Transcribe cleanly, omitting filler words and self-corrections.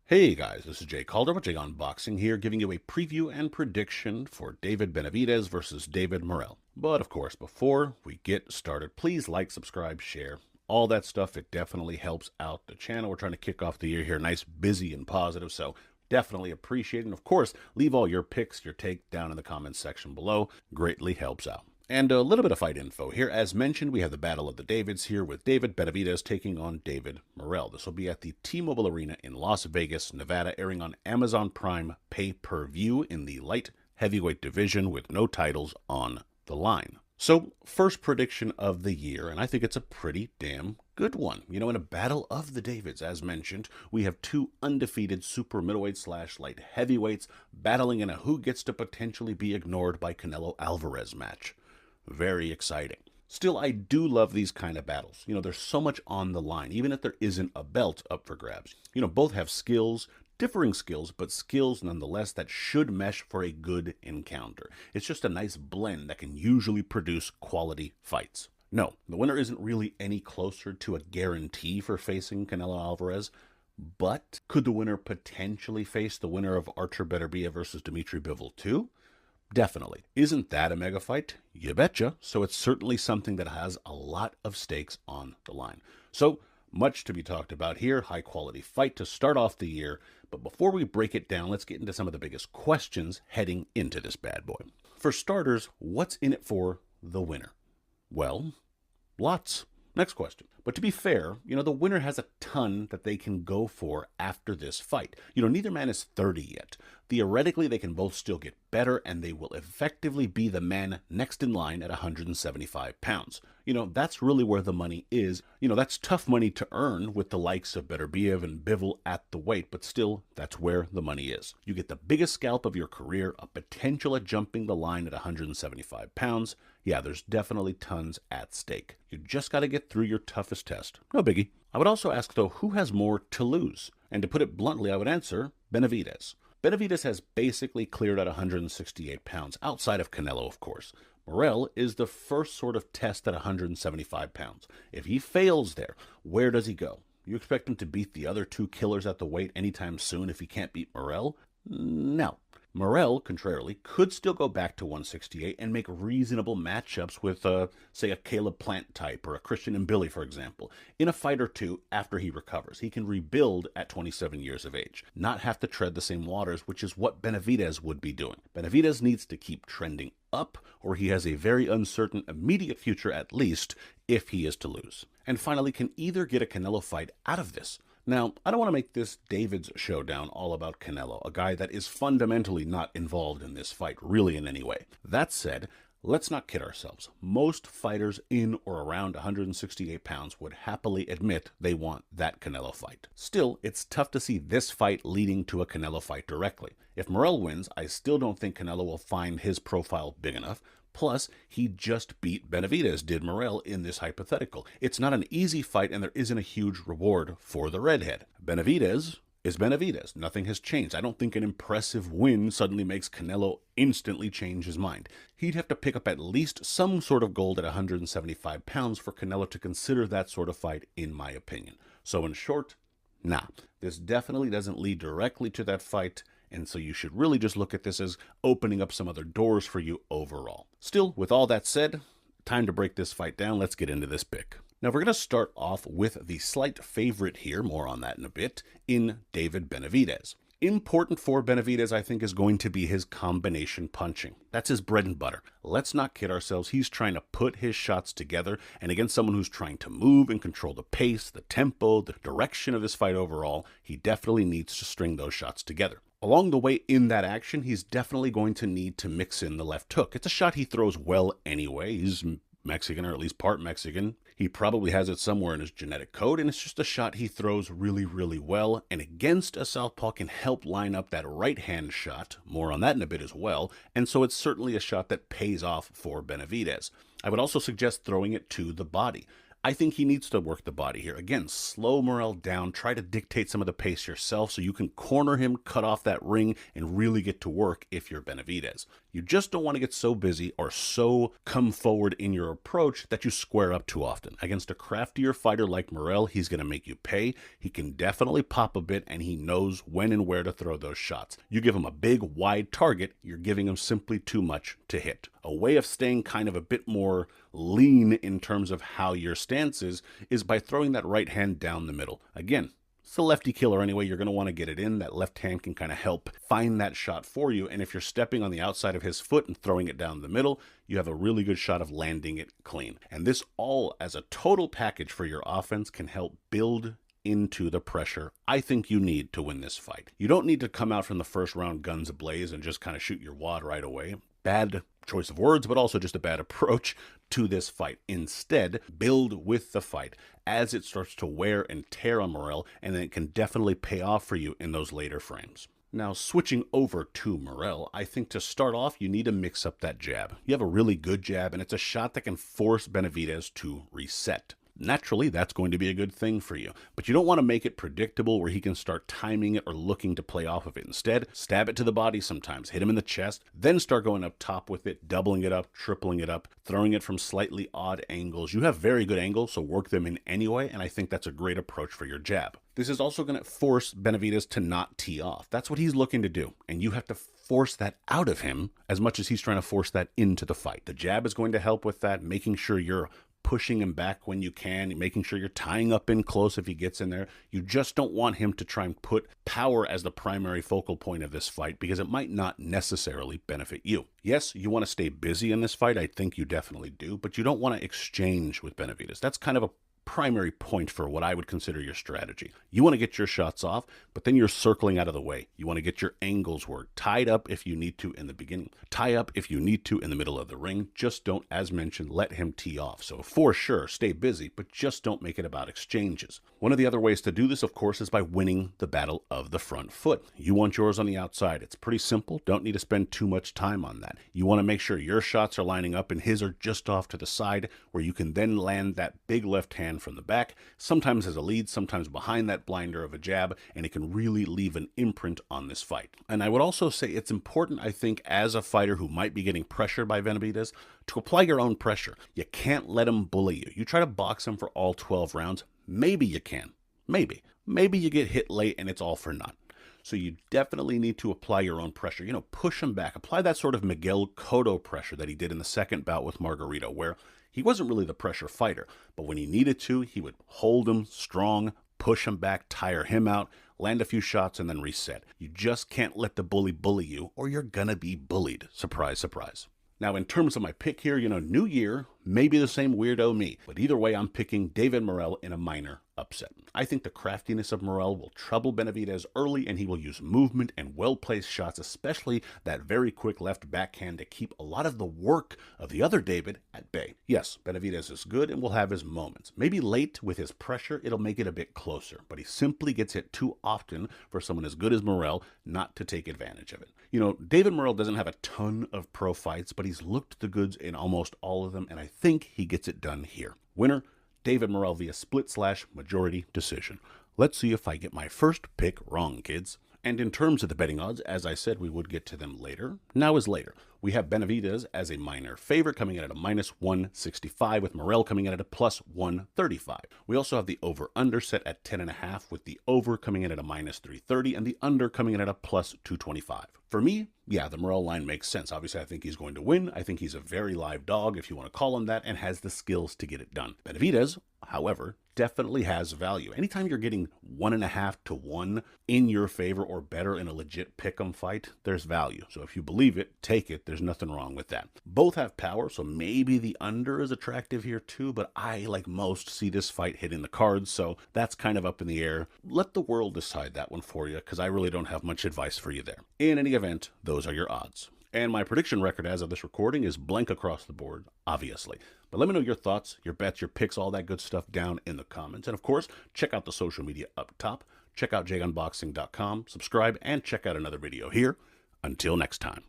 Hey guys, this is Jay Calder with JAYONBOXING here, giving you a preview and prediction for David Benavidez versus David Morrell. But of course, before we get started, please like, subscribe, share, all that stuff. It definitely helps out the channel. We're trying to kick off the year here nice, busy, and positive, so definitely appreciate it. And of course, leave all your picks, your take down in the comments section below. Greatly helps out. And a little bit of fight info here. As mentioned, we have the Battle of the Davids here with David Benavidez taking on David Morrell. This will be at the T-Mobile Arena in Las Vegas, Nevada, airing on Amazon Prime pay-per-view in the light heavyweight division with no titles on the line. So, first prediction of the year, and I think it's a pretty damn good one. You know, in a Battle of the Davids, as mentioned, we have two undefeated super middleweight / light heavyweights battling in a who gets to potentially be ignored by Canelo Alvarez match. Very exciting. Still, I do love these kind of battles. You know, there's so much on the line, even if there isn't a belt up for grabs. You know, both have skills, differing skills, but skills nonetheless that should mesh for a good encounter. It's just a nice blend that can usually produce quality fights. No, the winner isn't really any closer to a guarantee for facing Canelo Alvarez, but could the winner potentially face the winner of Artur Beterbiev versus Dimitri Bivol too? Definitely. Isn't that a mega fight? You betcha. So it's certainly something that has a lot of stakes on the line. So much to be talked about here. High quality fight to start off the year. But before we break it down, let's get into some of the biggest questions heading into this bad boy. For starters, what's in it for the winner? Well, lots. Next question. But to be fair, you know, the winner has a ton that they can go for after this fight. You know, neither man is 30 yet. Theoretically, they can both still get better, and they will effectively be the man next in line at 175 pounds. You know, that's really where the money is. You know, that's tough money to earn with the likes of Beterbiev and Bivol at the weight, but still, that's where the money is. You get the biggest scalp of your career, a potential at jumping the line at 175 pounds. Yeah, there's definitely tons at stake. You just got to get through your toughest test. No biggie. I would also ask, though, who has more to lose? And to put it bluntly, I would answer Benavidez. Benavidez has basically cleared at 168 pounds, outside of Canelo, of course. Morrell is the first sort of test at 175 pounds. If he fails there, where does he go? You expect him to beat the other two killers at the weight anytime soon if he can't beat Morrell? No. Morrell, contrarily, could still go back to 168 and make reasonable matchups with, say, a Caleb Plant type or a Christian Mbili, for example. In a fight or two after he recovers, he can rebuild at 27 years of age, not have to tread the same waters, which is what Benavidez would be doing. Benavidez needs to keep trending up, or he has a very uncertain immediate future at least, if he is to lose. And finally, can either get a Canelo fight out of this. Now, I don't want to make this David's showdown all about Canelo, a guy that is fundamentally not involved in this fight, really in any way. That said, let's not kid ourselves. Most fighters in or around 168 pounds would happily admit they want that Canelo fight. Still, it's tough to see this fight leading to a Canelo fight directly. If Morrell wins, I still don't think Canelo will find his profile big enough. Plus, he just beat Benavidez, did Morrell, in this hypothetical. It's not an easy fight, and there isn't a huge reward for the redhead. Benavidez is Benavidez. Nothing has changed. I don't think an impressive win suddenly makes Canelo instantly change his mind. He'd have to pick up at least some sort of gold at 175 pounds for Canelo to consider that sort of fight, in my opinion. So in short, nah. This definitely doesn't lead directly to that fight, and so you should really just look at this as opening up some other doors for you overall. Still, with all that said, time to break this fight down. Let's get into this pick. Now, we're going to start off with the slight favorite here, more on that in a bit, in David Benavidez. Important for Benavidez, I think, is going to be his combination punching. That's his bread and butter. Let's not kid ourselves. He's trying to put his shots together, and against someone who's trying to move and control the pace, the tempo, the direction of this fight overall, he definitely needs to string those shots together. Along the way in that action, he's definitely going to need to mix in the left hook. It's a shot he throws well anyway. He's Mexican, or at least part Mexican. He probably has it somewhere in his genetic code, and it's just a shot he throws really, really well, and against a southpaw can help line up that right-hand shot. More on that in a bit as well, and so it's certainly a shot that pays off for Benavidez. I would also suggest throwing it to the body. I think he needs to work the body here. Again, slow Morrell down, try to dictate some of the pace yourself so you can corner him, cut off that ring, and really get to work if you're Benavidez. You just don't want to get so busy or so come forward in your approach that you square up too often. Against a craftier fighter like Morrell, he's going to make you pay. He can definitely pop a bit, and he knows when and where to throw those shots. You give him a big, wide target, you're giving him simply too much to hit. A way of staying kind of a bit more lean in terms of how your stance is by throwing that right hand down the middle. Again, it's a lefty killer anyway. You're going to want to get it in. That left hand can kind of help find that shot for you. And if you're stepping on the outside of his foot and throwing it down the middle, you have a really good shot of landing it clean. And this all as a total package for your offense can help build into the pressure I think you need to win this fight. You don't need to come out from the first round guns ablaze and just kind of shoot your wad right away. Bad choice of words, but also just a bad approach to this fight. Instead, build with the fight as it starts to wear and tear on Morrell, and then it can definitely pay off for you in those later frames. Now, switching over to Morrell, I think to start off, you need to mix up that jab. You have a really good jab, and it's a shot that can force Benavidez to reset. Naturally, that's going to be a good thing for you, but you don't want to make it predictable where he can start timing it or looking to play off of it. Instead, stab it to the body sometimes, hit him in the chest, then start going up top with it, doubling it up, tripling it up, throwing it from slightly odd angles. You have very good angles, so work them in anyway, and I think that's a great approach for your jab. This is also going to force Benavidez to not tee off. That's what he's looking to do, and you have to force that out of him as much as he's trying to force that into the fight. The jab is going to help with that, making sure you're pushing him back when you can, making sure you're tying up in close if he gets in there. You just don't want him to try and put power as the primary focal point of this fight because it might not necessarily benefit you. Yes, you want to stay busy in this fight. I think you definitely do, but you don't want to exchange with Benavidez. That's kind of a primary point for what I would consider your strategy. You want to get your shots off, but then you're circling out of the way. You want to get your angles worked, tied up if you need to in the beginning, tie up if you need to in the middle of the ring. Just don't, as mentioned, let him tee off. So for sure, stay busy, but just don't make it about exchanges. One of the other ways to do this, of course, is by winning the battle of the front foot. You want yours on the outside. It's pretty simple. Don't need to spend too much time on that. You want to make sure your shots are lining up and his are just off to the side where you can then land that big left hand from the back, sometimes as a lead, sometimes behind that blinder of a jab, and it can really leave an imprint on this fight. And I would also say it's important, I think, as a fighter who might be getting pressured by Benavidez, to apply your own pressure. You can't let him bully you. You try to box him for all 12 rounds, maybe you can. Maybe you get hit late and it's all for naught. So you definitely need to apply your own pressure. You know, push him back. Apply that sort of Miguel Cotto pressure that he did in the second bout with Margarito, where he wasn't really the pressure fighter, but when he needed to, he would hold him strong, push him back, tire him out, land a few shots, and then reset. You just can't let the bully you, or you're gonna be bullied. Surprise, surprise. Now, in terms of my pick here, new year, maybe the same weirdo me, but either way, I'm picking David Morrell in a minor upset. I think the craftiness of Morrell will trouble Benavidez early, and he will use movement and well-placed shots, especially that very quick left backhand, to keep a lot of the work of the other David at bay. Yes, Benavidez is good and will have his moments. Maybe late with his pressure, it'll make it a bit closer, but he simply gets hit too often for someone as good as Morrell not to take advantage of it. David Morrell doesn't have a ton of pro fights, but he's looked the goods in almost all of them, and I think he gets it done here. Winner, David Morrell via split/majority decision. Let's see if I get my first pick wrong, kids. And in terms of the betting odds, as I said, we would get to them later. Now is later. We have Benavidez as a minor favorite coming in at a -165 with Morrell coming in at a +135. We also have the over-under set at 10.5 with the over coming in at a -330 and the under coming in at a +225. For me, yeah, the Morrell line makes sense. Obviously, I think he's going to win. I think he's a very live dog, if you want to call him that, and has the skills to get it done. Benavidez, however, definitely has value. Anytime you're getting 1.5 to 1 in your favor or better in a legit pick'em fight, there's value. So if you believe it, take it. There's nothing wrong with that. Both have power, so maybe the under is attractive here too, but I, like most, see this fight hitting the cards, so that's kind of up in the air. Let the world decide that one for you, because I really don't have much advice for you there. In any event, those are your odds. And my prediction record as of this recording is blank across the board, obviously. But let me know your thoughts, your bets, your picks, all that good stuff down in the comments. And of course, check out the social media up top. Check out JAYONBOXING.com, subscribe, and check out another video here. Until next time.